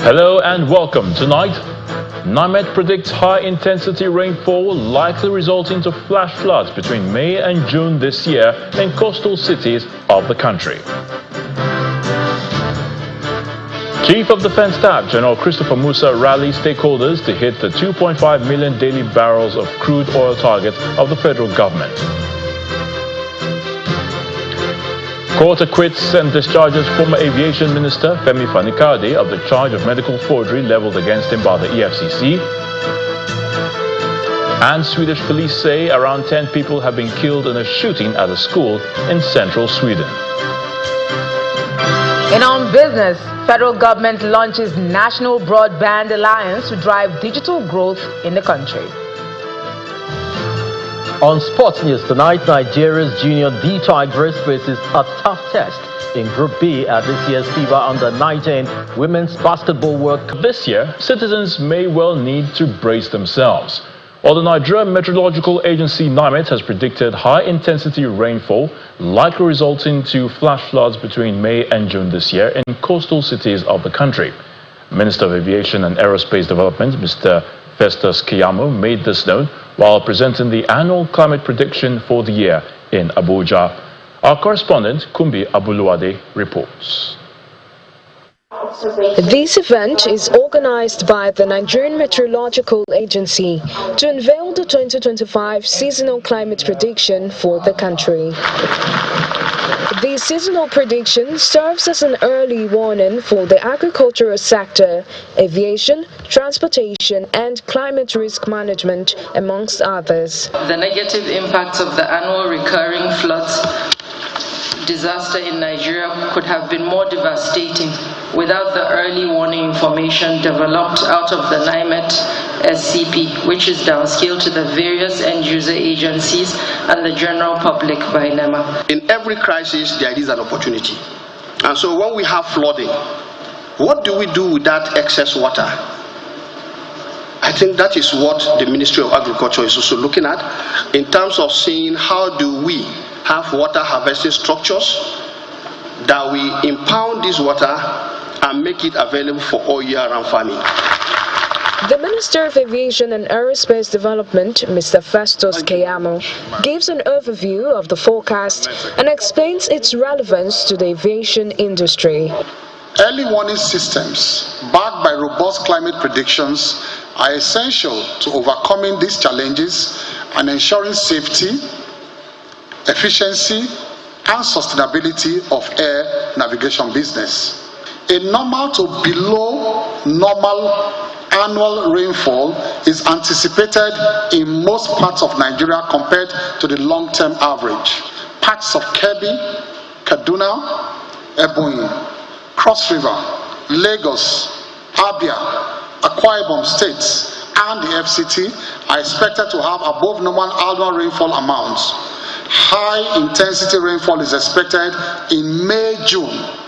Hello and welcome. Tonight, NIMET predicts high-intensity rainfall likely resulting to flash floods between May and June this year in coastal cities of the country. Chief of Defense Staff General Christopher Musa rallies stakeholders to hit the 2.5 million daily barrels of crude oil target of the federal government. Court acquits and discharges former aviation minister Fani-Kayode of the charge of medical forgery leveled against him by the EFCC. And Swedish police say around 10 people have been killed in a shooting at a school in central Sweden. In On Business, federal government launches National Broadband Alliance to drive digital growth in the country. On sports news tonight, Nigeria's junior D Tigers faces a tough test in Group B at this year's FIBA Under-19 Women's Basketball World Cup. This year, citizens may well need to brace themselves. While the Nigerian Meteorological Agency NIMET has predicted high-intensity rainfall, likely resulting to flash floods between May and June this year in coastal cities of the country. Minister of Aviation and Aerospace Development, Mr. Festus Keyamo, made this known while presenting the annual climate prediction for the year in Abuja. Our correspondent, Kumbi Abuluwade, reports. This event is organized by the Nigerian Meteorological Agency to unveil the 2025 seasonal climate prediction for the country. The seasonal prediction serves as an early warning for the agricultural sector, aviation, transportation, and climate risk management, amongst others. The negative impacts of the annual recurring floods disaster in Nigeria could have been more devastating without the early warning information developed out of the NIMET SCP, which is downscaled to the various end-user agencies and the general public by NEMA. In every crisis, there is an opportunity. And so when we have flooding, what do we do with that excess water? I think that is what the Ministry of Agriculture is also looking at in terms of seeing how do we have water harvesting structures that we impound this water and make it available for all year-round farming. The Minister of Aviation and Aerospace Development, Mr. Festus Keyamo, gives an overview of the forecast and explains its relevance to the aviation industry. Early warning systems, backed by robust climate predictions, are essential to overcoming these challenges and ensuring safety, efficiency, and sustainability of air navigation business. A normal to below normal annual rainfall is anticipated in most parts of Nigeria compared to the long-term average. Parts of Kebbi, Kaduna, Ebonyi, Cross River, Lagos, Abia, Akwa Ibom states, and the FCT are expected to have above normal annual rainfall amounts. High-intensity rainfall is expected in May-June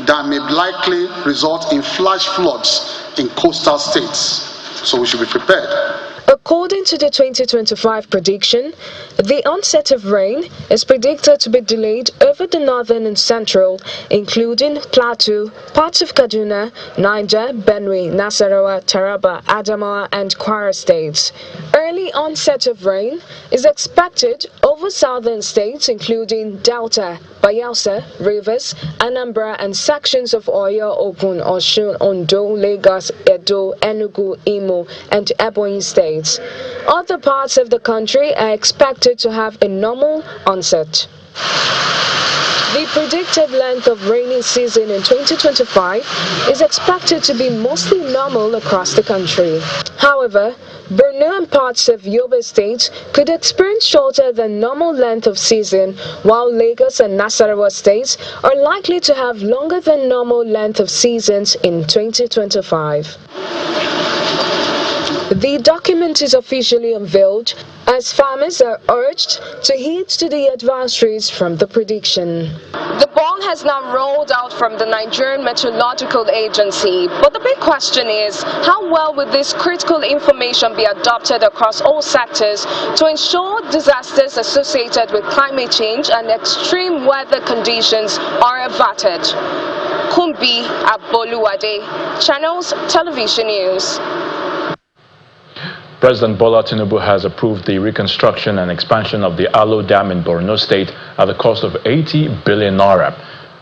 that may likely result in flash floods in coastal states. So we should be prepared. According to the 2025 prediction, the onset of rain is predicted to be delayed over the northern and central, including Plateau, parts of Kaduna, Niger, Benue, Nasarawa, Taraba, Adamawa, and Kwara states. Early onset of rain is expected over southern states, including Delta, Bayelsa, Rivers, Anambra, and sections of Oyo, Ogun, Osun, Ondo, Lagos, Edo, Enugu, Imo, and Ebonyi states. Other parts of the country are expected to have a normal onset. The predicted length of rainy season in 2025 is expected to be mostly normal across the country. However, Borno and parts of Yobe State could experience shorter than normal length of season, while Lagos and Nasarawa states are likely to have longer than normal length of seasons in 2025. The document is officially unveiled as farmers are urged to heed to the advisories from the prediction. The ball has now rolled out from the Nigerian Meteorological Agency, but the big question is, how well will this critical information be adopted across all sectors to ensure disasters associated with climate change and extreme weather conditions are averted? Kumbi Aboluwade, Channels Television News. President Bola Tinubu has approved the reconstruction and expansion of the Alo Dam in Borno State at the cost of 80 billion naira.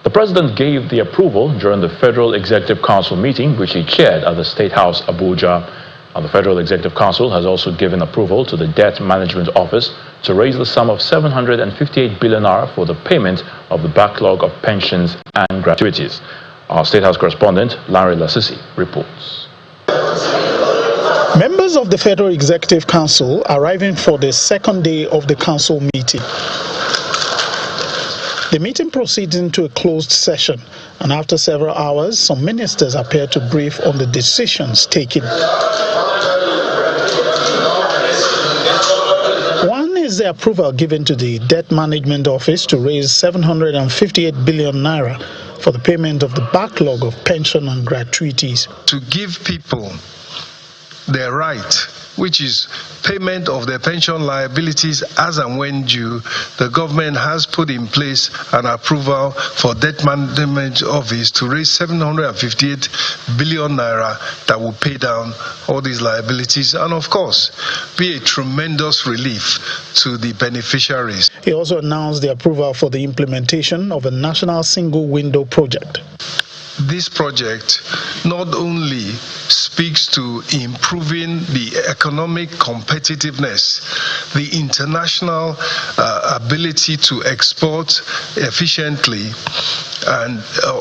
The president gave the approval during the Federal Executive Council meeting, which he chaired at the State House, Abuja. And the Federal Executive Council has also given approval to the Debt Management Office to raise the sum of 758 billion naira for the payment of the backlog of pensions and gratuities. Our State House correspondent, Larry Lasisi, reports. Members of the Federal Executive Council arriving for the second day of the council meeting. The meeting proceeds into a closed session, and after several hours, some ministers appeared to brief on the decisions taken. One is the approval given to the Debt Management Office to raise 758 billion naira for the payment of the backlog of pension and gratuities. To give people their right, which is payment of their pension liabilities as and when due, the government has put in place an approval for Debt Management Office to raise 758 billion naira that will pay down all these liabilities and, of course, be a tremendous relief to the beneficiaries. He also announced the approval for the implementation of a national single window project. This project not only speaks to improving the economic competitiveness, the international ability to export efficiently and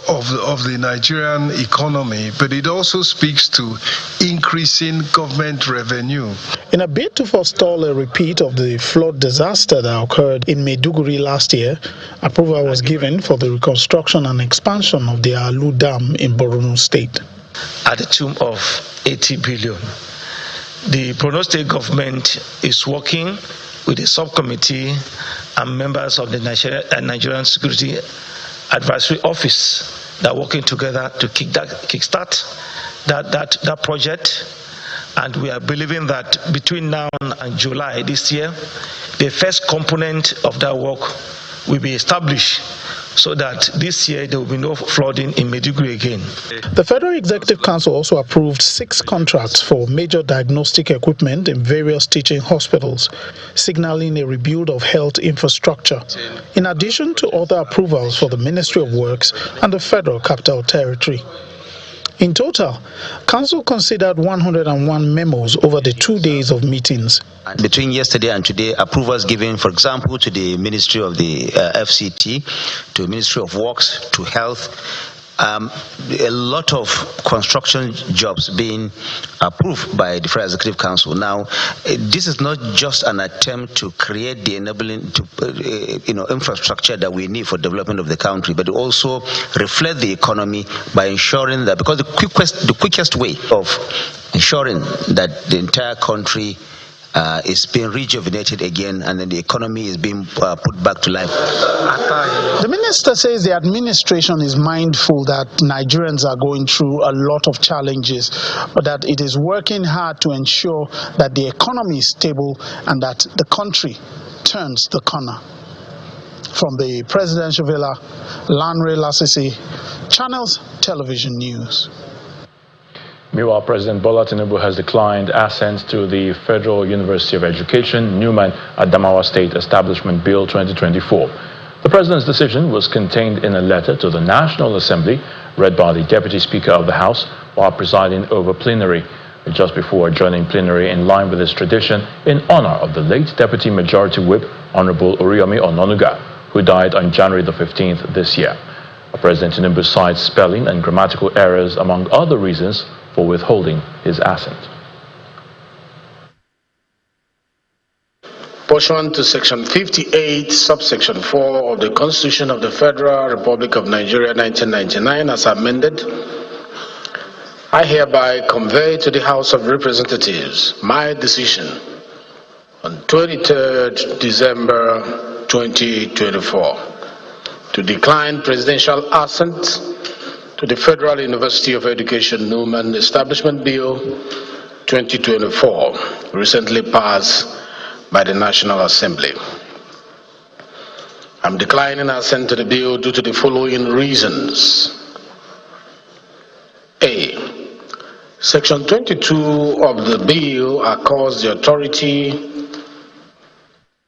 of the Nigerian economy, but it also speaks to increasing government revenue. In a bid to forestall a repeat of the flood disaster that occurred in Maiduguri last year, approval was given for the reconstruction and expansion of the Alu Dam in Borno State. At the tune of 80 billion. The Borno State government is working with a subcommittee and members of the Nigerian Security Advisory Office that are working together to kickstart that project. And we are believing that between now and July this year, the first component of that work will be established, so that this year there will be no flooding in Maiduguri again. The Federal Executive Council also approved 6 contracts for major diagnostic equipment in various teaching hospitals, signaling a rebuild of health infrastructure, in addition to other approvals for the Ministry of Works and the Federal Capital Territory. In total, Council considered 101 memos over the 2 days of meetings. Between yesterday and today, approvals given, for example, to the Ministry of the FCT, to the Ministry of Works, to Health, a lot of construction jobs being approved by the Federal Executive Council. Now, this is not just an attempt to create the enabling infrastructure that we need for development of the country, but also reflect the economy by ensuring that, because the quickest way of ensuring that the entire country is being rejuvenated again, and then the economy is being put back to life. The minister says the administration is mindful that Nigerians are going through a lot of challenges, but that it is working hard to ensure that the economy is stable and that the country turns the corner. From the presidential villa, Lanre Lasisi, Channels Television News. Meanwhile, President Bola Tinubu has declined assent to the Federal University of Education, Newman, Adamawa State Establishment Bill 2024. The president's decision was contained in a letter to the National Assembly, read by the Deputy Speaker of the House while presiding over plenary, just before adjourning plenary in line with his tradition in honor of the late Deputy Majority Whip, Honorable Oriyomi Ononuga, who died on January the 15th this year. President Tinubu cites spelling and grammatical errors among other reasons for withholding his assent. Pursuant to Section 58, subsection 4 of the Constitution of the Federal Republic of Nigeria 1999 as amended, I hereby convey to the House of Representatives my decision on 23rd December 2024 to decline presidential assent to the Federal University of Education Newman Establishment Bill 2024, recently passed by the National Assembly. I'm declining assent to the bill due to the following reasons. A. Section 22 of the bill accords the authority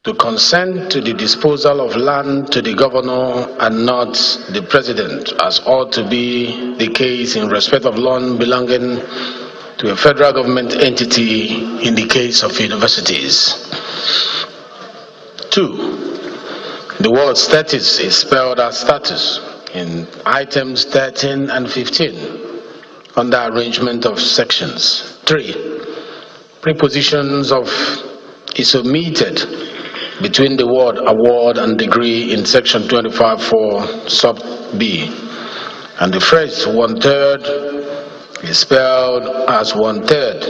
to consent to the disposal of land to the governor and not the president, as ought to be the case in respect of land belonging to a federal government entity in the case of universities. 2. The word status is spelled as status in items 13 and 15 under arrangement of sections. 3. Prepositions of is omitted between the word award and degree in section 25(4) sub B, and the phrase 1/3 is spelled as 1/3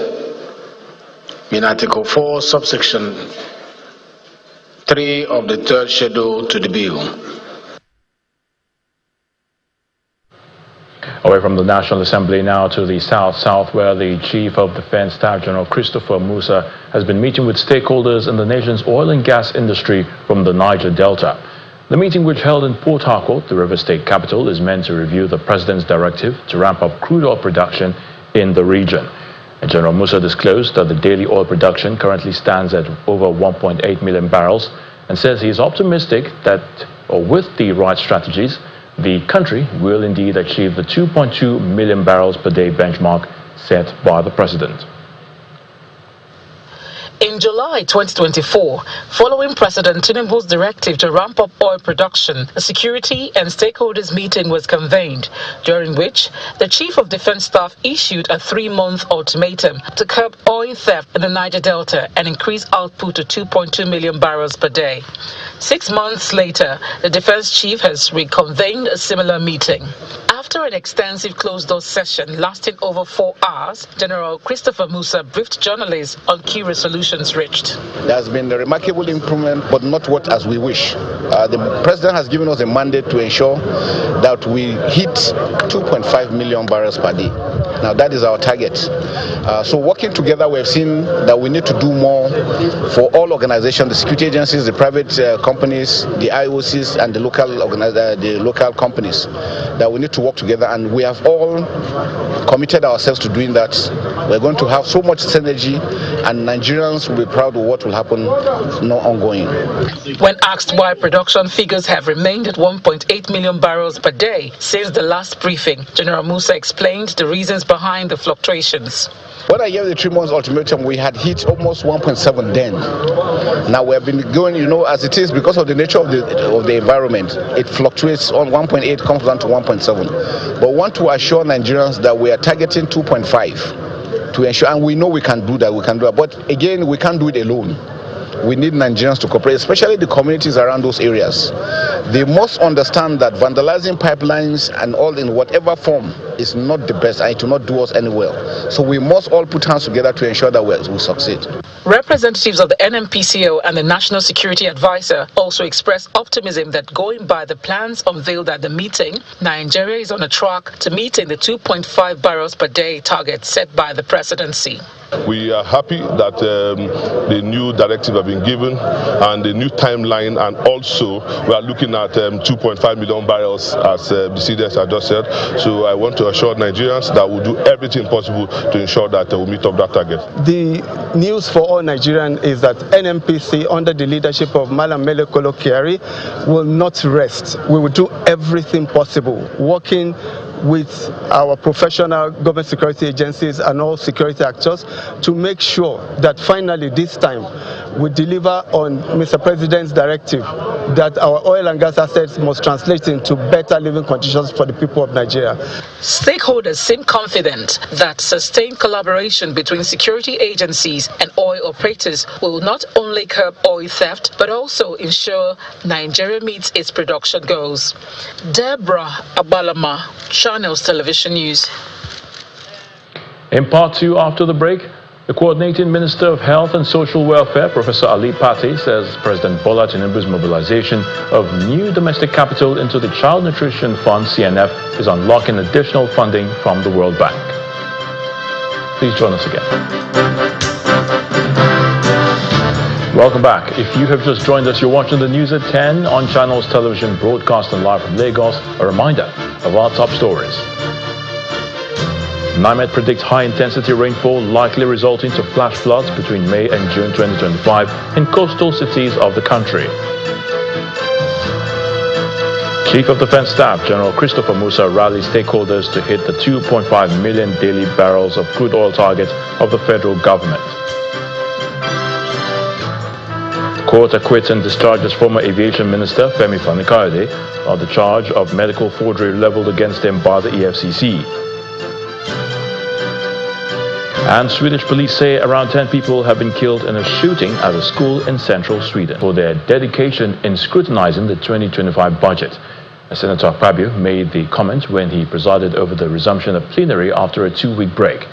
in Article 4 subsection 3 of the third schedule to the bill. Away from the National Assembly now to the South, where the Chief of Defense Staff General Christopher Musa has been meeting with stakeholders in the nation's oil and gas industry from the Niger Delta. The meeting, which held in Port Harcourt, the River State capital, is meant to review the President's directive to ramp up crude oil production in the region. And General Musa disclosed that the daily oil production currently stands at over 1.8 million barrels and says he is optimistic that, with the right strategies, the country will indeed achieve the 2.2 million barrels per day benchmark set by the President. In July 2024, following President Tinubu's directive to ramp up oil production, a security and stakeholders meeting was convened, during which the Chief of Defense Staff issued a 3-month ultimatum to curb oil theft in the Niger Delta and increase output to 2.2 million barrels per day. 6 months later, the Defense Chief has reconvened a similar meeting. After an extensive closed-door session lasting over 4 hours, General Christopher Musa briefed journalists on key resolutions reached. There has been a remarkable improvement, but not what as we wish. The President has given us a mandate to ensure that we hit 2.5 million barrels per day. Now that is our target. So working together, we have seen that we need to do more for all organizations, the security agencies, the private companies, the IOCs, and the local companies, that we need to work together, and we have all committed ourselves to doing that. We're going to have so much synergy, and Nigerians will be proud of what will happen ongoing. When asked why production figures have remained at 1.8 million barrels per day since the last briefing, General Musa explained the reasons behind the fluctuations. When I gave the 3 months ultimatum, we had hit almost 1.7 then. Now we have been going, as it is, because of the nature of the environment, it fluctuates. On 1.8 comes down to 1.7. But we want to assure Nigerians that we are targeting 2.5 to ensure, and we know we can do that. But again, we can't do it alone. We need Nigerians to cooperate, especially the communities around those areas. They must understand that vandalizing pipelines and all in whatever form is not the best, and it will not do us any well. So we must all put hands together to ensure that we succeed. Representatives of the NMPCO and the National Security Advisor also expressed optimism that, going by the plans unveiled at the meeting, Nigeria is on a track to meeting the 2.5 barrels per day target set by the presidency. We are happy that the new directive have been given and the new timeline, and also we are looking at 2.5 million barrels, as the CDS had just said. So I want to assure Nigerians that we'll do everything possible to ensure that we'll meet up that target. The news for all Nigerians is that NMPC, under the leadership of Malam Mele Kolo Kyari, will not rest. We will do everything possible, working with our professional government security agencies and all security actors to make sure that finally this time we deliver on Mr. President's directive that our oil and gas assets must translate into better living conditions for the people of Nigeria. Stakeholders seem confident that sustained collaboration between security agencies and oil operators will not only curb oil theft but also ensure Nigeria meets its production goals. Deborah Abalama, Channels Television News. In part 2, after the break, the Coordinating Minister of Health and Social Welfare, Professor Ali Pate, says President Bola Tinubu's mobilization of new domestic capital into the Child Nutrition Fund, CNF, is unlocking additional funding from the World Bank. Please join us again. Welcome back. If you have just joined us, you're watching the news at 10 on Channels Television, broadcasting live from Lagos. A reminder of our top stories. NIMET predicts high-intensity rainfall likely resulting to flash floods between May and June 2025 in coastal cities of the country. Chief of Defense Staff General Christopher Musa rallies stakeholders to hit the 2.5 million daily barrels of crude oil target of the federal government. Court acquits and discharges former aviation minister Fani-Kayode of the charge of medical forgery leveled against him by the EFCC. And Swedish police say around 10 people have been killed in a shooting at a school in central Sweden for their dedication in scrutinizing the 2025 budget. Senator Akpabio made the comment when he presided over the resumption of plenary after a 2-week break.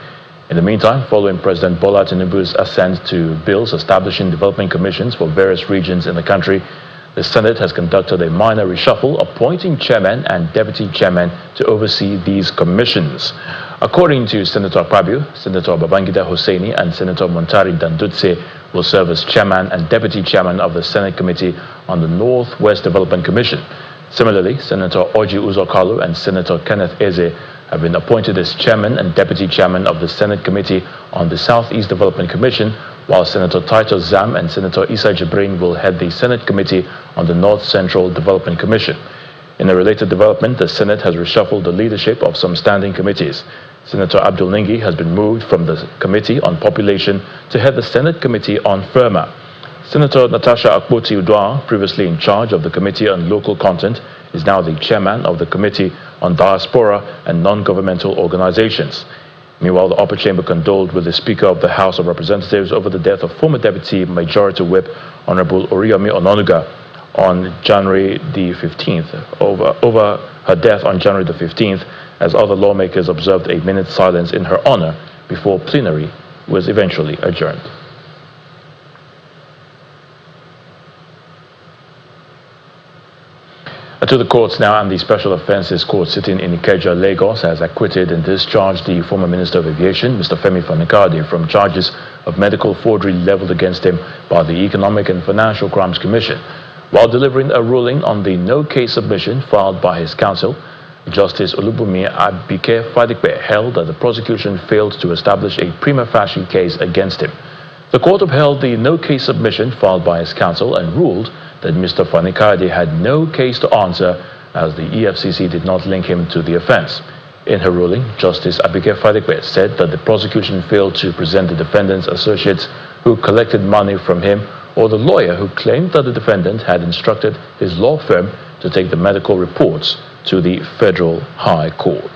In the meantime, following President Bola Tinubu's assent to bills establishing development commissions for various regions in the country, the Senate has conducted a minor reshuffle, appointing chairman and deputy chairman to oversee these commissions. According to Senator Akpabio, Senator Babangida Hosseini and Senator Montari Dandutse will serve as chairman and deputy chairman of the Senate Committee on the Northwest Development Commission. Similarly, Senator Oji Uzor-Kalu and Senator Kenneth Eze have been appointed as chairman and deputy chairman of the Senate Committee on the Southeast Development Commission, while Senator Titus Zam and Senator Issa Jibrin will head the Senate Committee on the North Central Development Commission. In a related development, the Senate has reshuffled the leadership of some standing committees. Senator Abdul Lingi has been moved from the Committee on Population to head the Senate Committee on FIRMA. Senator Natasha Akpoti-Uduaghan, previously in charge of the Committee on Local Content, is now the chairman of the Committee on Diaspora and Non-Governmental Organizations. Meanwhile, the upper chamber condoled with the Speaker of the House of Representatives over the death of former Deputy Majority Whip Honorable Oriyomi Ononuga on January the 15th, over her death on January the 15th, as other lawmakers observed a minute's silence in her honor before plenary was eventually adjourned. To the courts now, and the Special Offences Court sitting in Ikeja, Lagos, has acquitted and discharged the former Minister of Aviation, Mr. Femi Fani-Kayode, from charges of medical forgery leveled against him by the Economic and Financial Crimes Commission. While delivering a ruling on the no-case submission filed by his counsel, Justice Olubunmi Abike Fadikpe held that the prosecution failed to establish a prima facie case against him. The court upheld the no-case submission filed by his counsel and ruled that Mr. Fani-Kayode had no case to answer, as the EFCC did not link him to the offense. In her ruling, Justice Abike Fadikpe said that the prosecution failed to present the defendant's associates who collected money from him or the lawyer who claimed that the defendant had instructed his law firm to take the medical reports to the Federal High Court.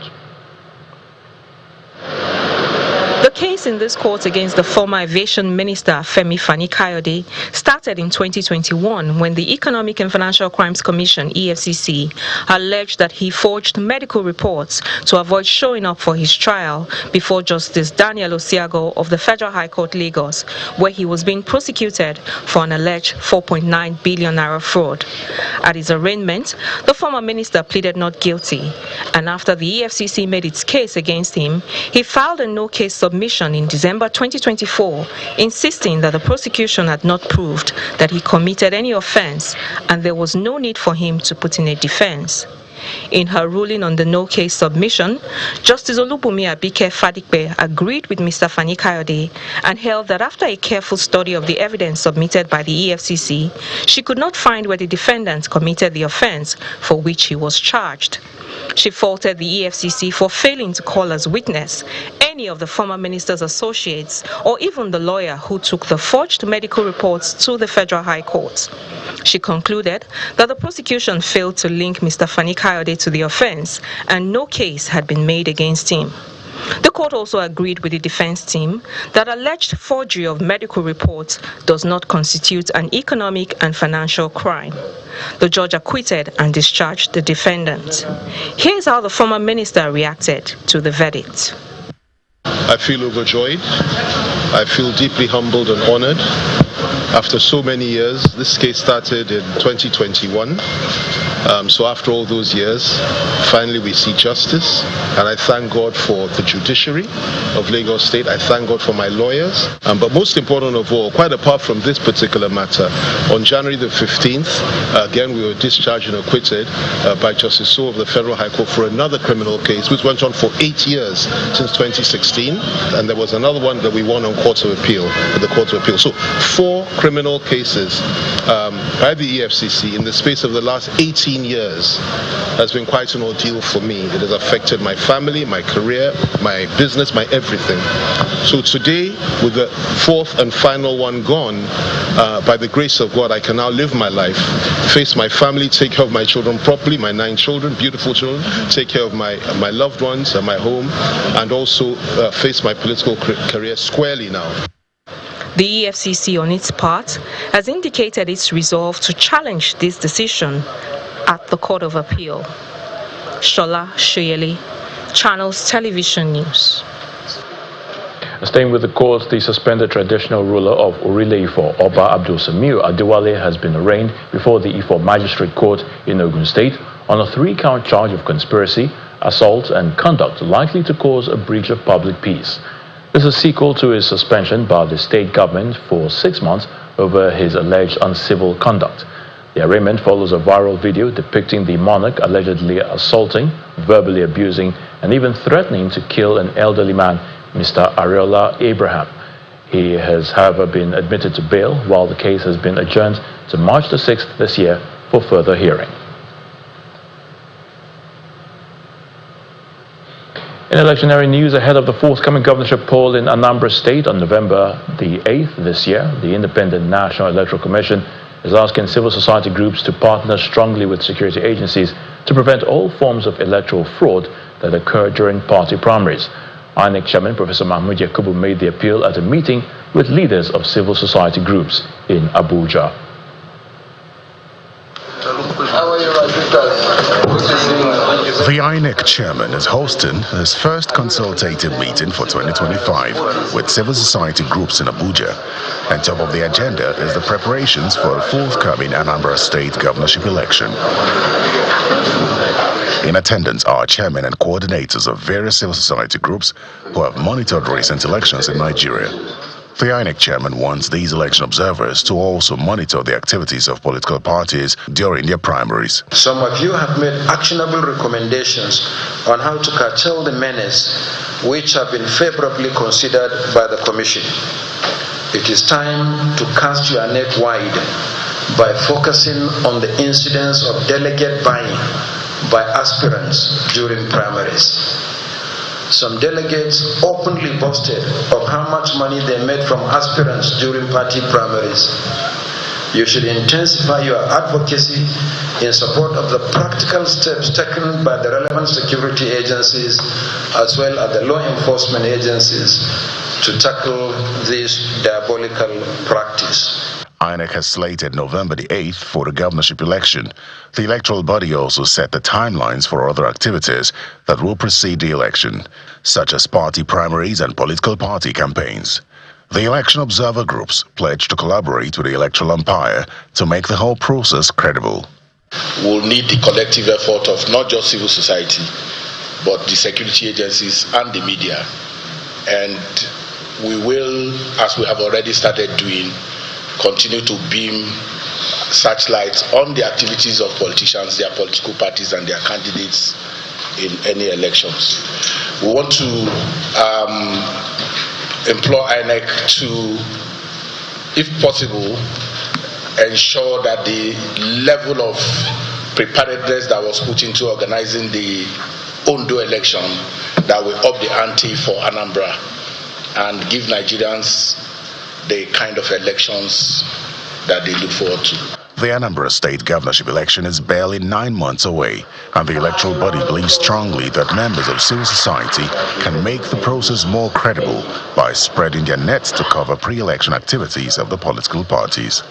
The case in this court against the former aviation minister Femi Fani-Kayode started in 2021 when the Economic and Financial Crimes Commission, EFCC, alleged that he forged medical reports to avoid showing up for his trial before Justice Daniel Osiago of the Federal High Court, Lagos, where he was being prosecuted for an alleged 4.9 billion naira fraud. At his arraignment, the former minister pleaded not guilty, and after the EFCC made its case against him, he filed a no-case submission in December 2024, insisting that the prosecution had not proved that he committed any offense and there was no need for him to put in a defense. In her ruling on the no-case submission, Justice Olubunmi Abike Fadikpe agreed with Mr. Fani-Kayode and held that after a careful study of the evidence submitted by the EFCC, she could not find where the defendant committed the offense for which he was charged. She faulted the EFCC for failing to call as witness any of the former minister's associates or even the lawyer who took the forged medical reports to the Federal High Court. She concluded that the prosecution failed to link Mr. Fani-Kayode to the offense and no case had been made against him. The court also agreed with the defense team that alleged forgery of medical reports does not constitute an economic and financial crime. The judge acquitted and discharged the defendant. Here's how the former minister reacted to the verdict. I feel overjoyed. I feel deeply humbled and honored after so many years. This case started in 2021. So after all those years, finally we see justice. And I thank God for the judiciary of Lagos State. I thank God for my lawyers. But most important of all, quite apart from this particular matter, on January the 15th, again, we were discharged and acquitted by Justice So of the Federal High Court for another criminal case, which went on for 8 years since 2016. And there was another one that we won on Court of Appeal, with the Court of Appeal. So 4 criminal cases by the EFCC in the space of the last 18 years has been quite an ordeal for me. It has affected my family, my career, my business, my everything. So today, with the 4th and final one gone, by the grace of God, I can now live my life, face my family, take care of my children properly, my 9 children, beautiful children, take care of my loved ones and my home, and also face my political career squarely now. The EFCC, on its part, has indicated its resolve to challenge this decision at the Court of Appeal. Shola Shoyele, Channels Television News. Staying with the court, the suspended traditional ruler of Orile Ifo, Oba Abdul Samir Adewale, has bit arraigned before the Ifo Magistrate Court in Ogun State on a 3-count charge of conspiracy, assault and conduct likely to cause a breach of public peace. This is a sequel to his suspension by the state government for 6 months over his alleged uncivil conduct. The arraignment follows a viral video depicting the monarch allegedly assaulting, verbally abusing, and even threatening to kill an elderly man, Mr. Ariola Abraham. He has, however, been admitted to bail, while the case has been adjourned to March the 6th this year for further hearing. In electionary news, ahead of the forthcoming governorship poll in Anambra State on November the 8th this year, the Independent National Electoral Commission is asking civil society groups to partner strongly with security agencies to prevent all forms of electoral fraud that occur during party primaries. INEC Chairman Professor Mahmoud Yakubu made the appeal at a meeting with leaders of civil society groups in Abuja. The INEC chairman is hosting his first consultative meeting for 2025 with civil society groups in Abuja. And top of the agenda is the preparations for the forthcoming Anambra State governorship election. In attendance are chairmen and coordinators of various civil society groups who have monitored recent elections in Nigeria. The INEC chairman wants these election observers to also monitor the activities of political parties during their primaries. Some of you have made actionable recommendations on how to curtail the menace, which have been favorably considered by the Commission. It is time to cast your net wide by focusing on the incidence of delegate buying by aspirants during primaries. Some delegates openly boasted of how much money they made from aspirants during party primaries. You should intensify your advocacy in support of the practical steps taken by the relevant security agencies as well as the law enforcement agencies to tackle this diabolical practice. INEC has slated November the 8th for the governorship election. The electoral body also set the timelines for other activities that will precede the election, such as party primaries and political party campaigns. The election observer groups pledge to collaborate with the electoral umpire to make the whole process credible. We'll need the collective effort of not just civil society, but the security agencies and the media. And we will, as we have already started doing, continue to beam searchlights on the activities of politicians, their political parties and their candidates in any elections. We want to implore INEC to, if possible, ensure that the level of preparedness that was put into organizing the Ondo election, that will up the ante for Anambra and give Nigerians the kind of elections that they look forward to. The Anambra State governorship election is barely 9 months away, and the electoral body believes strongly that members of civil society can make the process more credible by spreading their nets to cover pre-election activities of the political parties.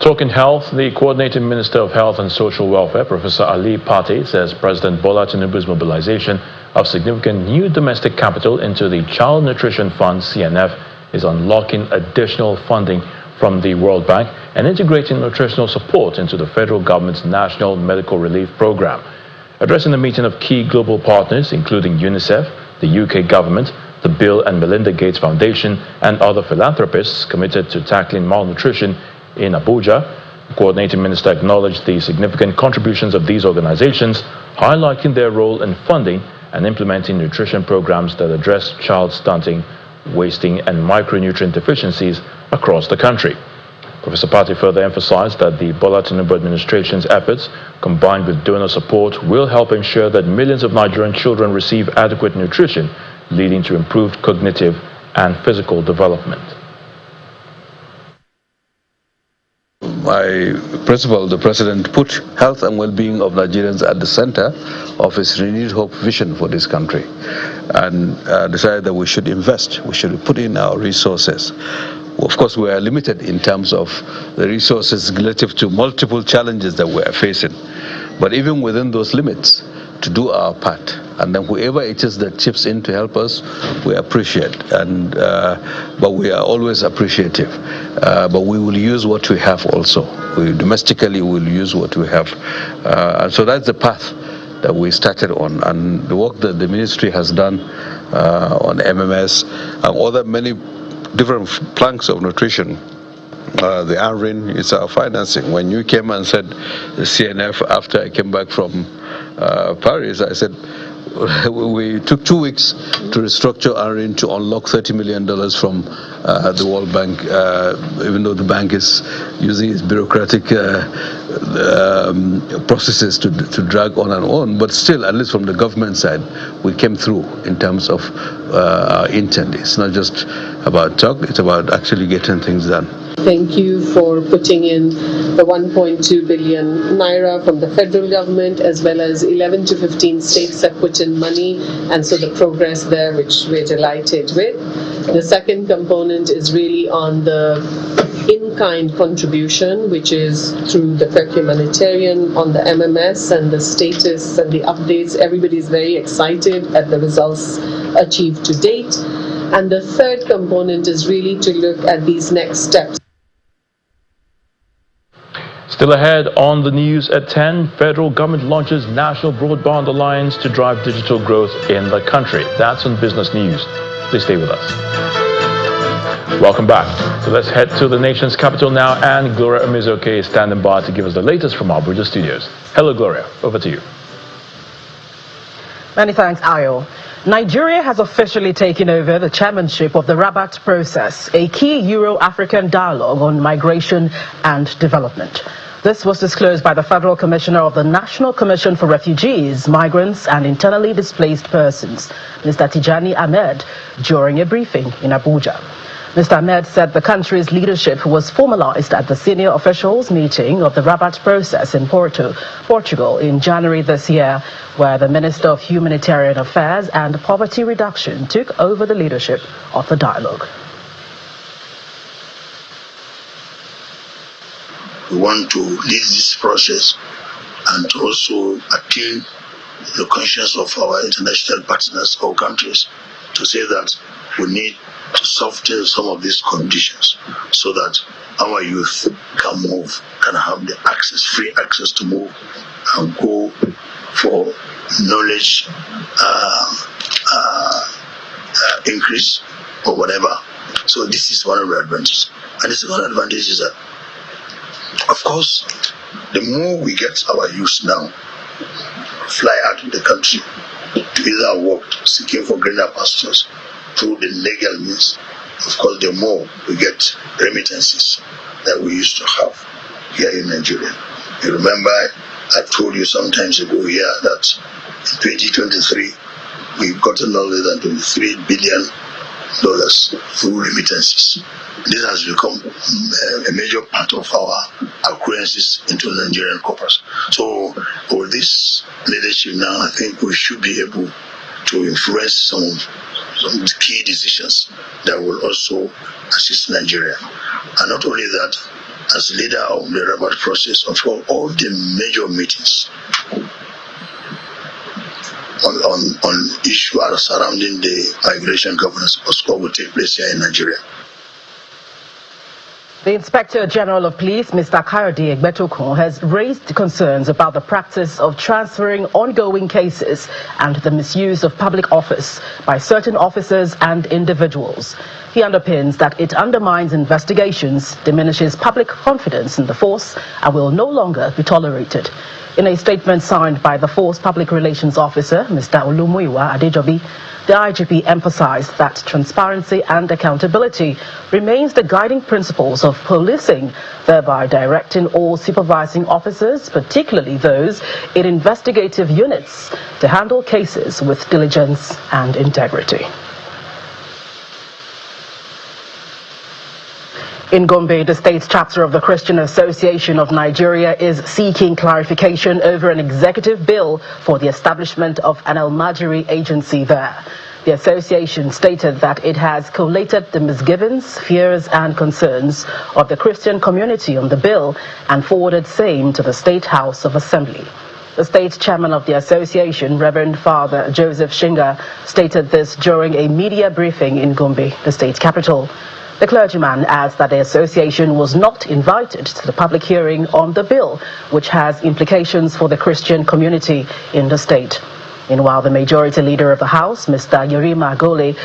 Talking health, the Coordinating Minister of Health and Social Welfare, Professor Ali Pate, says President Bola Tinubu's mobilization of significant new domestic capital into the Child Nutrition Fund, CNF, is unlocking additional funding from the World Bank and integrating nutritional support into the federal government's National Medical Relief Program. Addressing a meeting of key global partners, including UNICEF, the UK government, the Bill and Melinda Gates Foundation, and other philanthropists committed to tackling malnutrition in Abuja, the Coordinating Minister acknowledged the significant contributions of these organizations, highlighting their role in funding and implementing nutrition programs that address child stunting, wasting, and micronutrient deficiencies across the country. Professor Pate further emphasized that the Bola Tinubu administration's efforts, combined with donor support, will help ensure that millions of Nigerian children receive adequate nutrition, leading to improved cognitive and physical development. My principal, the president, put health and well-being of Nigerians at the center of his renewed hope vision for this country, and decided that we should invest, we should put in our resources. Of course, we are limited in terms of the resources relative to multiple challenges that we are facing, but even within those limits, to do our part, and then whoever it is that chips in to help us, we appreciate, and but we are always appreciative, but we will use what we have also. We domestically will use what we have, and so that's the path that we started on, and the work that the ministry has done on MMS and other many different planks of nutrition. The arraigned is our financing. When you came and said the CNF, after I came back from Paris, I said we took 2 weeks to restructure arraigned to unlock $30 million from the World Bank, even though the bank is using its bureaucratic processes to drag on and on, but still, at least from the government side, we came through in terms of our intent. It's not just about talk, it's about actually getting things done. Thank you for putting in the 1.2 billion naira from the federal government, as well as 11 to 15 states that put in money, and so the progress there, which we're delighted with. The second component is really on the in-kind contribution, which is through the humanitarian on the MMS and the status and the updates. Everybody's very excited at the results achieved to date. And the third component is really to look at these next steps. Still ahead on the news at 10, federal government launches National Broadband Alliance to drive digital growth in the country. That's on Business News. Please stay with us. Welcome back. So let's head to the nation's capital now, and Gloria Amizoke is standing by to give us the latest from our Abuja studios. Hello, Gloria. Over to you. Many thanks, Ayo. Nigeria has officially taken over the chairmanship of the Rabat process, a key Euro-African dialogue on migration and development. This was disclosed by the Federal Commissioner of the National Commission for Refugees, Migrants and Internally Displaced Persons, Mr. Tijani Ahmed, during a briefing in Abuja. Mr. Ahmed said the country's leadership was formalized at the senior officials meeting of the Rabat process in Portugal in January this year, where the Minister of Humanitarian Affairs and Poverty Reduction took over the leadership of the dialogue. We want to lead this process and to also appeal the conscience of our international partners or countries to say that we need to soften some of these conditions so that our youth can move, can have the access, free access to move and go for knowledge increase or whatever. So this is one of the advantages. And the second advantage is that, of course, the more we get our youth now fly out of the country to either work, seeking for greener pastures through the legal means, of course, the more we get remittances that we used to have here in Nigeria. You remember, I told you some times ago here that in 2023, we've gotten no less than $23 billion through remittances. This has become a major part of our occurrences into Nigerian corpus. So with this leadership now, I think we should be able to influence some key decisions that will also assist Nigeria. And not only that, as leader of the Rabat process of all the major meetings on issues surrounding the migration governance score will take place here in Nigeria. The Inspector General of Police, Mr. Kayode Egbetokun, has raised concerns about the practice of transferring ongoing cases and the misuse of public office by certain officers and individuals. He underpins that it undermines investigations, diminishes public confidence in the force, and will no longer be tolerated. In a statement signed by the force public relations officer, Mr. Olumuyiwa Adejobi, the IGP emphasized that transparency and accountability remains the guiding principles of policing, thereby directing all supervising officers, particularly those in investigative units, to handle cases with diligence and integrity. In Gombe, the state chapter of the Christian Association of Nigeria is seeking clarification over an executive bill for the establishment of an Almajiri agency there. The association stated that it has collated the misgivings, fears and concerns of the Christian community on the bill and forwarded same to the State House of Assembly. The state chairman of the association, Reverend Father Joseph Shinga, stated this during a media briefing in Gombe, the state capital. The clergyman adds that the association was not invited to the public hearing on the bill, which has implications for the Christian community in the state. Meanwhile, the majority leader of the House, Mr. Yerima Agole,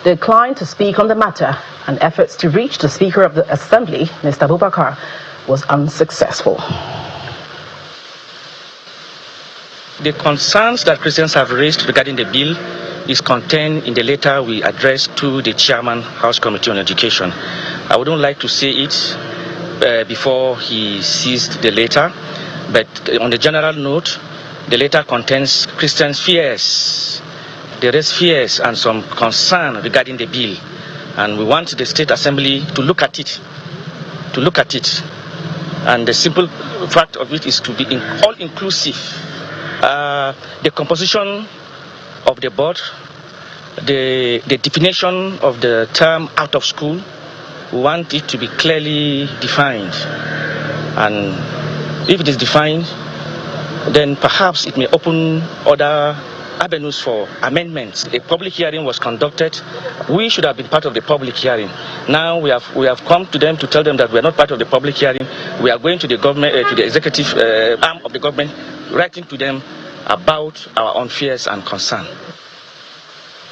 declined to speak on the matter, and efforts to reach the Speaker of the Assembly, Mr. Abubakar, was unsuccessful. The concerns that Christians have raised regarding the bill is contained in the letter we addressed to the Chairman, House Committee on Education. I wouldn't like to say it before he sees the letter, but on the general note, the letter contains Christians' fears. There is fears and some concern regarding the bill, and we want the State Assembly to look at it. And the simple fact of it is to be all-inclusive. The composition of the board, the definition of the term out of school, we want it to be clearly defined. And if it is defined, then perhaps it may open other avenues for amendments. A public hearing was conducted. We should have been part of the public hearing. Now we have come to them to tell them that we are not part of the public hearing. We are going to the government, to the executive arm of the government, writing to them about our own fears and concern.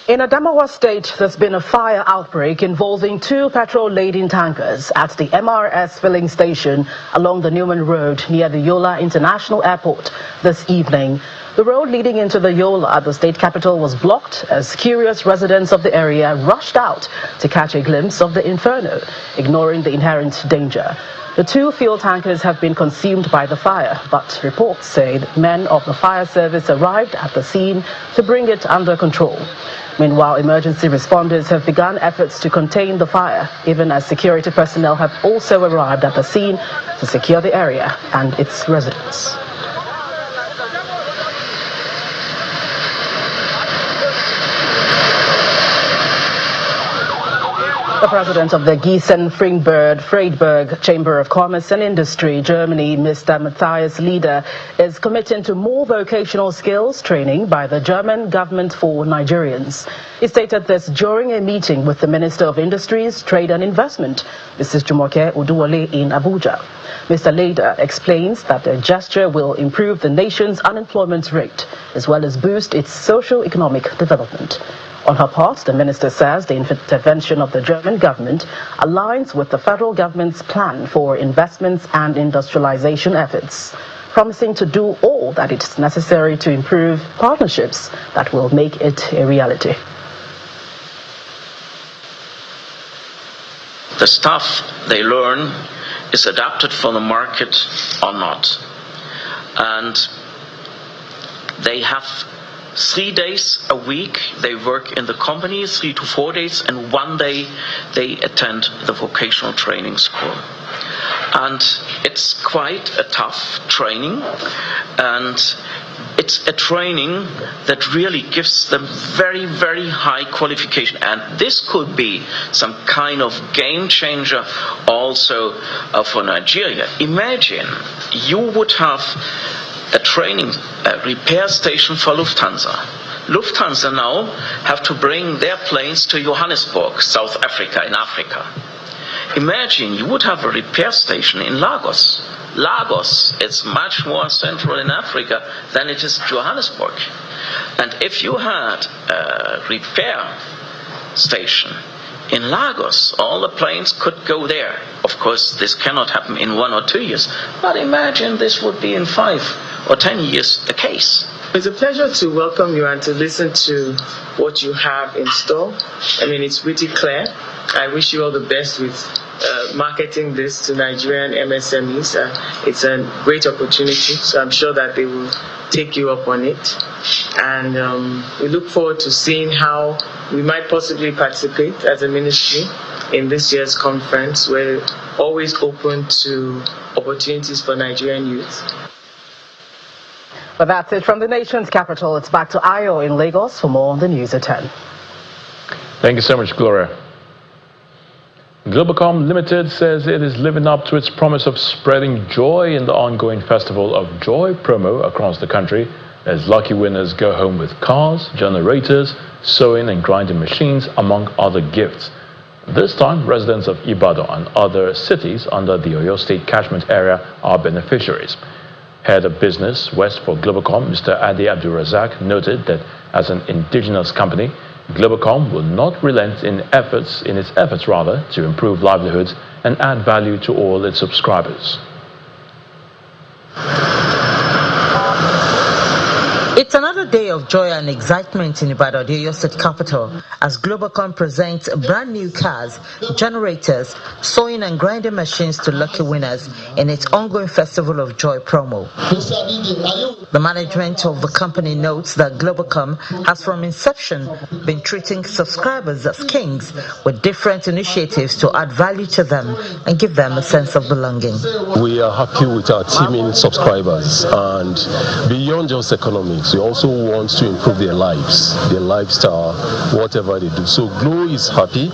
In Adamawa State, there's been a fire outbreak involving 2 petrol-laden tankers at the MRS filling station along the Newman Road near the Yola International Airport this evening. The road leading into the Yola at the state capital was blocked as curious residents of the area rushed out to catch a glimpse of the inferno, ignoring the inherent danger. The 2 fuel tankers have been consumed by the fire, but reports say that men of the fire service arrived at the scene to bring it under control. Meanwhile, emergency responders have begun efforts to contain the fire, even as security personnel have also arrived at the scene to secure the area and its residents. The president of the Gießen-Friedberg Chamber of Commerce and Industry, Germany, Mr. Matthias Lieder, is committing to more vocational skills training by the German government for Nigerians. He stated this during a meeting with the Minister of Industries, Trade and Investment, Mrs. Jumoke Oduwole, in Abuja. Mr. Lieder explains that the gesture will improve the nation's unemployment rate, as well as boost its socio-economic development. On her part, the minister says the intervention of the German government aligns with the federal government's plan for investments and industrialization efforts, promising to do all that is necessary to improve partnerships that will make it a reality. The stuff they learn is adapted for the market or not. And they have 3 days a week they work in the company, 3 to 4 days, and 1 day they attend the vocational training school. And it's quite a tough training, and it's a training that really gives them very, very high qualification. And this could be some kind of game changer also for Nigeria. Imagine you would have a training repair station for Lufthansa. Lufthansa now have to bring their planes to Johannesburg, South Africa, in Africa. Imagine you would have a repair station in Lagos. Lagos is much more central in Africa than it is Johannesburg. And if you had a repair station in Lagos, all the planes could go there. Of course, this cannot happen in 1 or 2 years, but imagine this would be in 5 or 10 years the case. It's a pleasure to welcome you and to listen to what you have in store. I mean, it's pretty clear. I wish you all the best with marketing this to Nigerian MSMEs. It's a great opportunity, so I'm sure that they will take you up on it. And we look forward to seeing how we might possibly participate as a ministry in this year's conference. We're always open to opportunities for Nigerian youth. But that's it from the nation's capital. It's back to Ayo in Lagos for more on the news at 10. Thank you so much, Gloria. Globacom Limited says it is living up to its promise of spreading joy in the ongoing Festival of Joy promo across the country, as lucky winners go home with cars, generators, sewing and grinding machines, among other gifts. This time, residents of Ibadan and other cities under the Oyo State catchment area are beneficiaries. Head of Business West for Globacom, Mr. Ade Abdulrazak, noted that as an indigenous company, Globacom will not relent in its efforts to improve livelihoods and add value to all its subscribers. It's another day of joy and excitement in Ibadan, the Oyo State capital, as Globacom presents brand new cars, generators, sewing and grinding machines to lucky winners in its ongoing Festival of Joy promo. The management of the company notes that Globacom has from inception been treating subscribers as kings with different initiatives to add value to them and give them a sense of belonging. We are happy with our teaming subscribers, and beyond just economics, we also want to improve their lives, their lifestyle, whatever they do. So Glo is happy.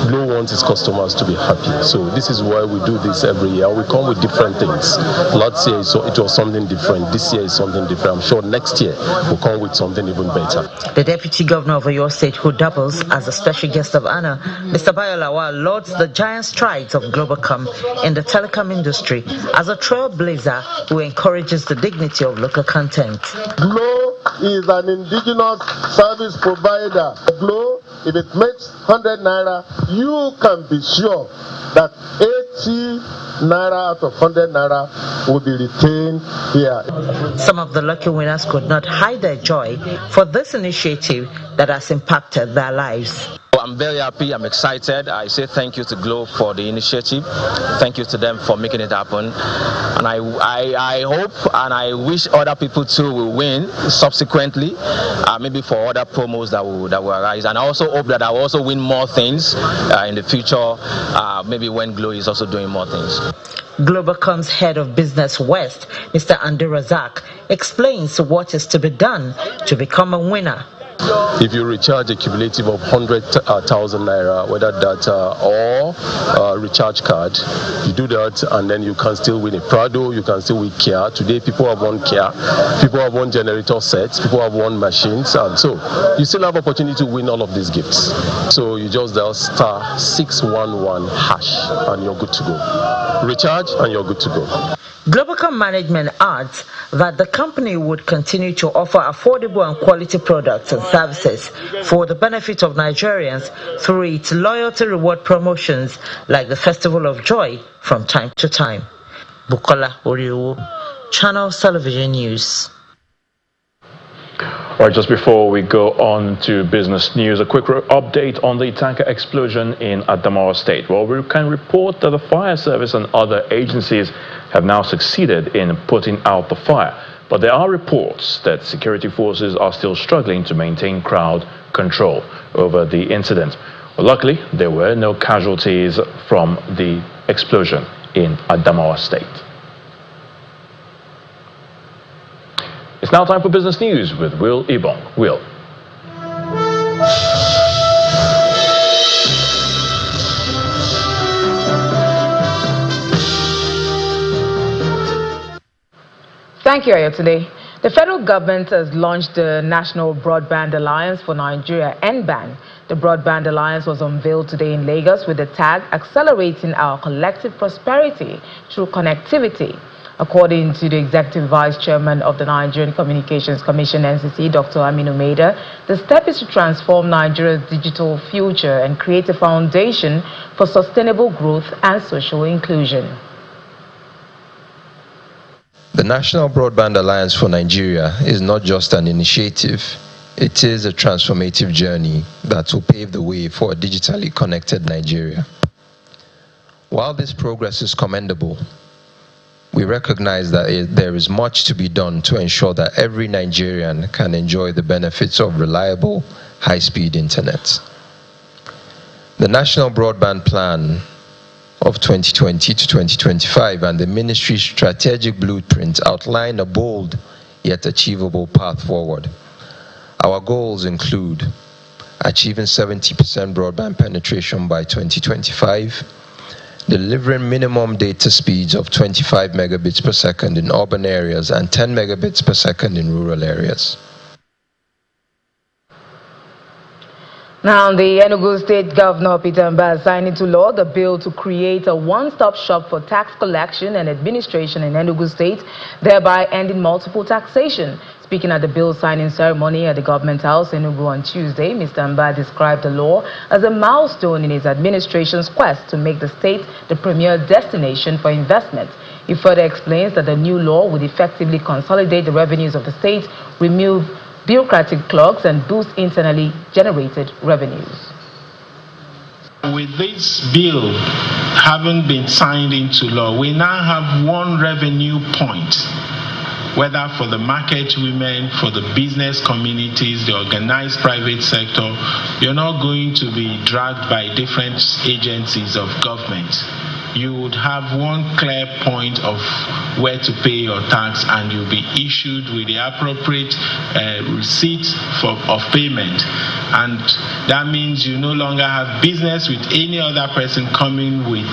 Glo wants its customers to be happy. So this is why we do this every year. We come with different things. Last year it was something different. This year is something different. I'm sure next year we'll come with something even better. The Deputy Governor of Oyo State, who doubles as a special guest of honor, Mr. Bayo Lawal, lauds the giant strides of Globacom in the telecom industry as a trailblazer who encourages the dignity of local content. Glo is an indigenous service provider. Glo, if it makes 100 naira, you can be sure that 80 naira out of 100 naira will be retained here. Some of the lucky winners could not hide their joy for this initiative that has impacted their lives. I'm very happy, I'm excited. I say thank you to Glo for the initiative. Thank you to them for making it happen. And I hope and I wish other people too will win subsequently, maybe for other promos that will arise. And I also hope that I will also win more things in the future, maybe when Glo is also doing more things. Globacom's head of business West, Mr. Ade Razak, explains what is to be done to become a winner. If you recharge a cumulative of 100,000 naira, whether data or recharge card, you do that and then you can still win a Prado, you can still win Kia. Today people have won Kia, people have won generator sets, people have won machines, and so you still have opportunity to win all of these gifts. So you just dial *611# and you're good to go. Recharge and you're good to go. Globacom management adds that the company would continue to offer affordable and quality products and services for the benefit of Nigerians through its loyalty reward promotions like the Festival of Joy from time to time. Bukola Oriwo, Channels Television News. All right, just before we go on to business news, a quick update on the tanker explosion in Adamawa State. Well, we can report that the fire service and other agencies have now succeeded in putting out the fire. But there are reports that security forces are still struggling to maintain crowd control over the incident. Well, luckily, there were no casualties from the explosion in Adamawa State. It's now time for business news with Will Ibong. Will. Thank you, Ayotunde. The federal government has launched the National Broadband Alliance for Nigeria, NBAN. The Broadband Alliance was unveiled today in Lagos with the tag Accelerating Our Collective Prosperity Through Connectivity. According to the Executive Vice Chairman of the Nigerian Communications Commission, NCC, Dr. Aminu Maida, the step is to transform Nigeria's digital future and create a foundation for sustainable growth and social inclusion. The National Broadband Alliance for Nigeria is not just an initiative, it is a transformative journey that will pave the way for a digitally connected Nigeria. While this progress is commendable, we recognize that there is much to be done to ensure that every Nigerian can enjoy the benefits of reliable, high-speed internet. The National Broadband Plan of 2020 to 2025 and the Ministry's strategic blueprint outline a bold yet achievable path forward. Our goals include achieving 70% broadband penetration by 2025, delivering minimum data speeds of 25 megabits per second in urban areas and 10 megabits per second in rural areas. Now, the Enugu State Governor Peter Mbah signed into law the bill to create a one-stop shop for tax collection and administration in Enugu State, thereby ending multiple taxation. Speaking at the bill signing ceremony at the Government House in Enugu on Tuesday, Mr. Mbah described the law as a milestone in his administration's quest to make the state the premier destination for investment. He further explains that the new law would effectively consolidate the revenues of the state, remove bureaucratic clogs and boost internally generated revenues. With this bill having been signed into law, we now have one revenue point, whether for the market women, for the business communities, the organized private sector. You're not going to be dragged by different agencies of government. You would have one clear point of where to pay your tax, and you'll be issued with the appropriate receipt of payment. And that means you no longer have business with any other person coming with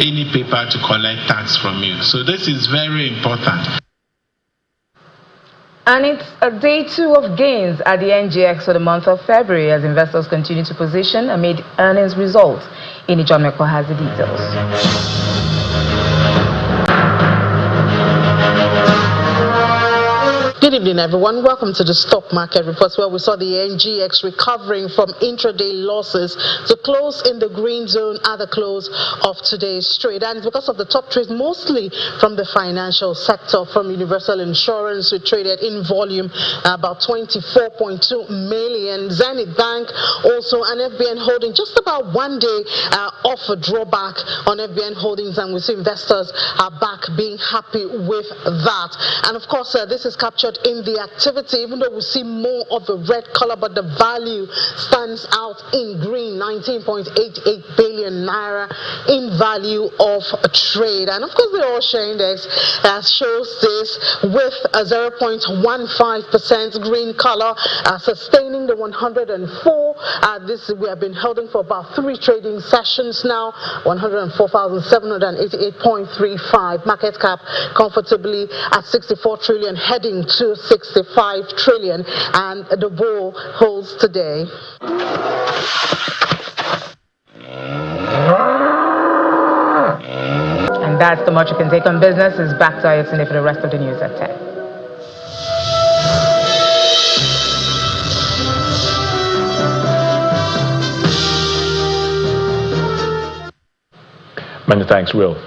any paper to collect tax from you. So this is very important. And it's a day two of gains at the NGX for the month of February as investors continue to position amid earnings results. John Meko has the details. Good evening, everyone. Welcome to the Stock Market Reports, where we saw the NGX recovering from intraday losses to close in the green zone at the close of today's trade. And because of the top trades, mostly from the financial sector, from Universal Insurance, we traded in volume about 24.2 million. Zenith Bank also, and FBN Holding, just about 1 day off a drawback on FBN Holdings, and we see investors are back being happy with that. And of course, this is captured in the activity, even though we see more of a red color, but the value stands out in green, 19.88 billion naira in value of trade. And of course, the all-share index shows this with a 0.15% green color, sustaining the 104. This we have been holding for about 3 trading sessions now, 104,788.35. Market cap comfortably at 64 trillion, heading to 65 trillion, and the bull holds today. And that's the much you can take on business. Is back to Ayotunde for the rest of the news at 10. Many thanks, Will.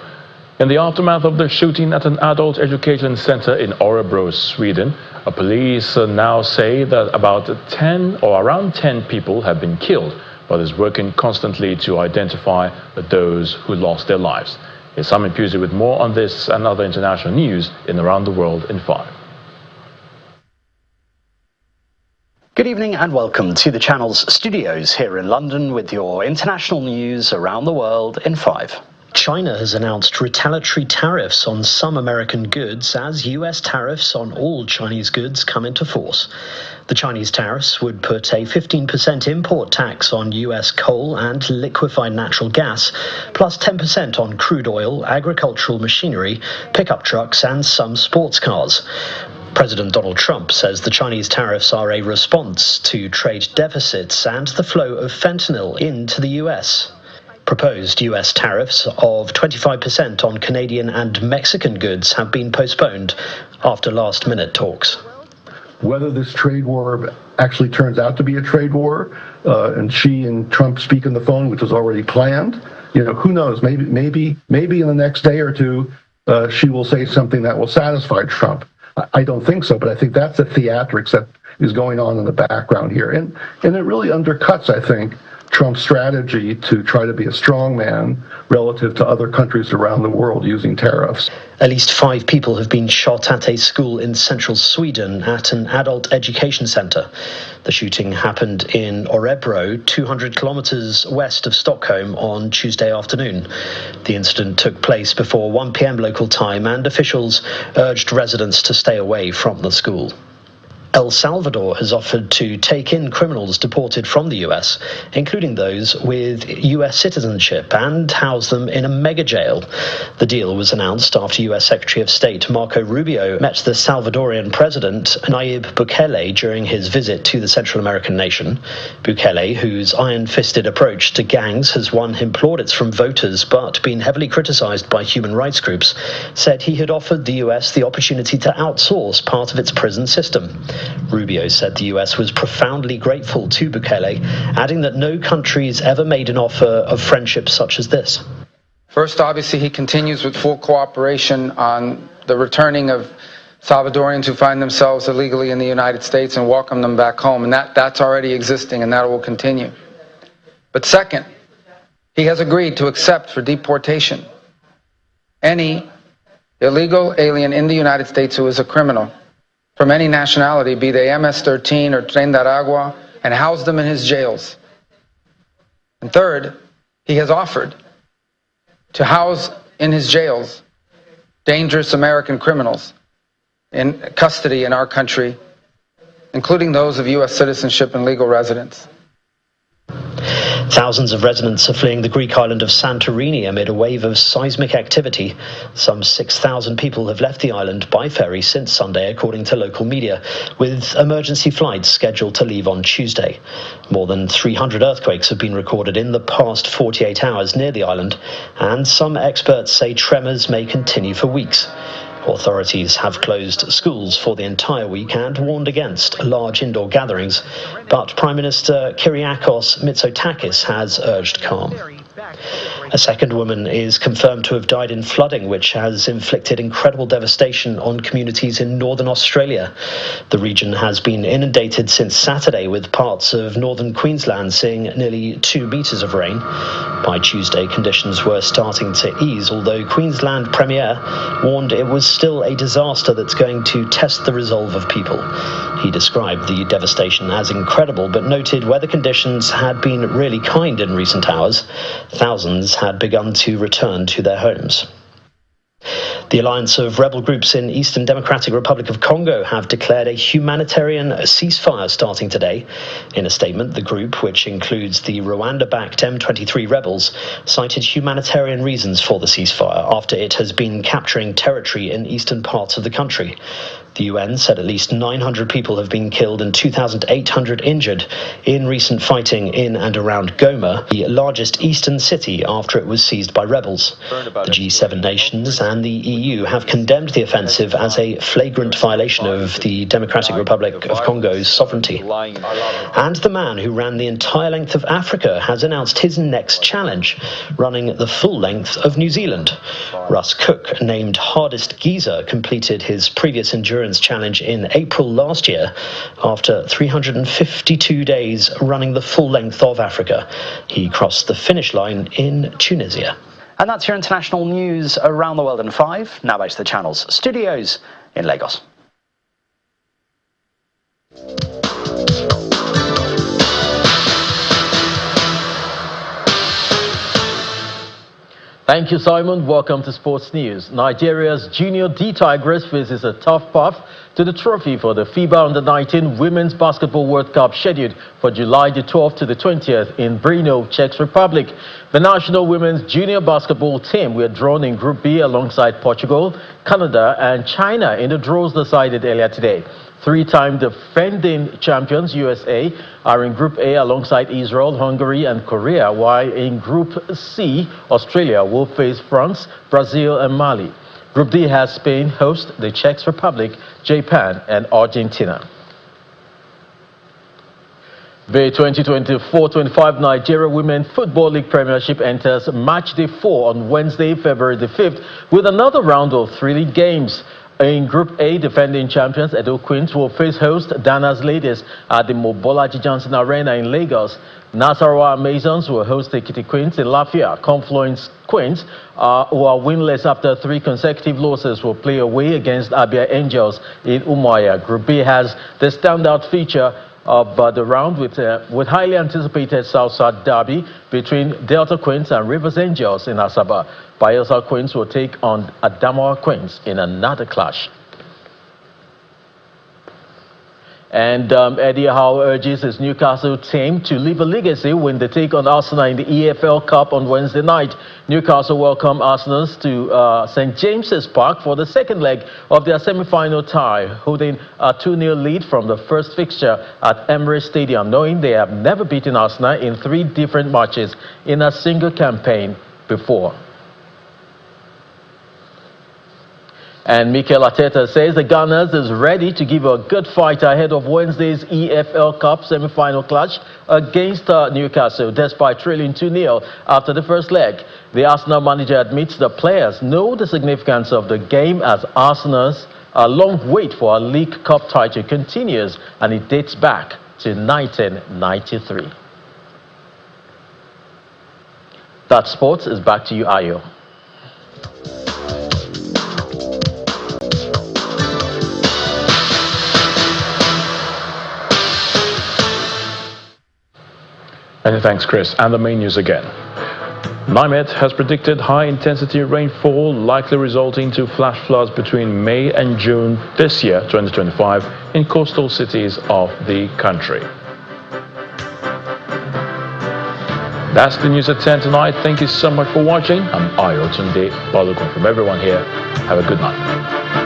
In the aftermath of the shooting at an adult education center in Örebro, Sweden, police now say that about 10 or around 10 people have been killed, but is working constantly to identify those who lost their lives. Here's Simon Pusey with more on this and other international news in Around the World in 5. Good evening and welcome to the channel's studios here in London with your international news around the world in 5. China has announced retaliatory tariffs on some American goods as US tariffs on all Chinese goods come into force. The Chinese tariffs would put a 15% import tax on US coal and liquefied natural gas, plus 10% on crude oil, agricultural machinery, pickup trucks, and some sports cars. President Donald Trump says the Chinese tariffs are a response to trade deficits and the flow of fentanyl into the US. Proposed US tariffs of 25% on Canadian and Mexican goods have been postponed after last-minute talks. Whether this trade war actually turns out to be a trade war, and Xi and Trump speak on the phone, which was already planned, who knows? Maybe in the next day or two, Xi will say something that will satisfy Trump. I don't think so, but I think that's the theatrics that is going on in the background here, and it really undercuts, I think, Trump's strategy to try to be a strong man relative to other countries around the world using tariffs. At least 5 people have been shot at a school in central Sweden at an adult education centre. The shooting happened in Örebro, 200 kilometres west of Stockholm, on Tuesday afternoon. The incident took place before 1 p.m. local time, and officials urged residents to stay away from the school. El Salvador has offered to take in criminals deported from the US, including those with US citizenship, and house them in a mega jail. The deal was announced after US Secretary of State Marco Rubio met the Salvadorian President Nayib Bukele during his visit to the Central American nation. Bukele, whose iron-fisted approach to gangs has won him plaudits from voters but been heavily criticized by human rights groups, said he had offered the US the opportunity to outsource part of its prison system. Rubio said the US was profoundly grateful to Bukele, adding that no country's ever made an offer of friendship such as this. First, obviously, he continues with full cooperation on the returning of Salvadorians who find themselves illegally in the United States and welcome them back home. And that's already existing, and that will continue. But second, he has agreed to accept for deportation any illegal alien in the United States who is a criminal from any nationality, be they MS-13 or Tren de Aragua, and house them in his jails. And third, he has offered to house in his jails dangerous American criminals in custody in our country, including those of U.S. citizenship and legal residence. Thousands of residents are fleeing the Greek island of Santorini amid a wave of seismic activity. Some 6,000 people have left the island by ferry since Sunday, according to local media, with emergency flights scheduled to leave on Tuesday. More than 300 earthquakes have been recorded in the past 48 hours near the island, and some experts say tremors may continue for weeks. Authorities have closed schools for the entire week and warned against large indoor gatherings, but Prime Minister Kyriakos Mitsotakis has urged calm. A second woman is confirmed to have died in flooding, which has inflicted incredible devastation on communities in northern Australia. The region has been inundated since Saturday, with parts of northern Queensland seeing nearly 2 metres of rain. By Tuesday, conditions were starting to ease, although Queensland Premier warned it was still a disaster that's going to test the resolve of people. He described the devastation as incredible, but noted weather conditions had been really kind in recent hours. Thousands had begun to return to their homes. The alliance of rebel groups in Eastern Democratic Republic of Congo have declared a humanitarian ceasefire starting today. In a statement, the group, which includes the Rwanda-backed M23 rebels, cited humanitarian reasons for the ceasefire after it has been capturing territory in eastern parts of the country. The UN said at least 900 people have been killed and 2,800 injured in recent fighting in and around Goma, the largest eastern city after it was seized by rebels. The G7 nations and the EU have condemned the offensive as a flagrant violation of the Democratic Republic of Congo's sovereignty. And the man who ran the entire length of Africa has announced his next challenge, running the full length of New Zealand. Russ Cook, named hardest geezer, completed his previous endurance challenge in April last year after 352 days running the full length of Africa. He crossed the finish line in Tunisia. And that's your international news around the world in 5. Now back to the channel's studios in Lagos. Thank you, Simon. Welcome to Sports News. Nigeria's Junior D Tigers faces a tough path to the trophy for the FIBA Under-19 Women's Basketball World Cup scheduled for July the 12th to the 20th in Brno, Czech Republic. The national women's junior basketball team were drawn in Group B alongside Portugal, Canada and China in the draws decided earlier today. Three-time defending champions USA are in Group A alongside Israel, Hungary and Korea, while in Group C, Australia will face France, Brazil and Mali. Group D has Spain host the Czech Republic, Japan and Argentina. The 2024-25 Nigeria Women Football League Premiership enters match day 4 on Wednesday, February the 5th, with another round of 3 league games. In Group A, defending champions Edo Queens will face host Dana's Ladies at the Mobolaji Johnson Arena in Lagos. Nasarawa Amazons will host Ekiti Queens in Lafia. Confluence Queens, who are winless after 3 consecutive losses, will play away against Abia Angels in Umuahia. Group B has the standout feature of the round with highly anticipated South-South derby between Delta Queens and Rivers Angels in Asaba. Bayelsa Queens will take on Adamawa Queens in another clash. And Eddie Howe urges his Newcastle team to leave a legacy when they take on Arsenal in the EFL Cup on Wednesday night. Newcastle welcome Arsenal to St. James's Park for the second leg of their semi-final tie, holding a 2-0 lead from the first fixture at Emirates Stadium, knowing they have never beaten Arsenal in 3 different matches in a single campaign before. And Mikel Arteta says the Gunners is ready to give a good fight ahead of Wednesday's EFL Cup semi-final clash against Newcastle, despite trailing 2-0 after the first leg. The Arsenal manager admits the players know the significance of the game as Arsenal's long wait for a League Cup title continues, and it dates back to 1993. That sports is back to you, Ayo. Many thanks, Chris. And the main news again. NIMET has predicted high-intensity rainfall likely resulting to flash floods between May and June this year, 2025, in coastal cities of the country. That's the news at 10 tonight. Thank you so much for watching. I'm Ayo Tunde Balogun from everyone here. Have a good night.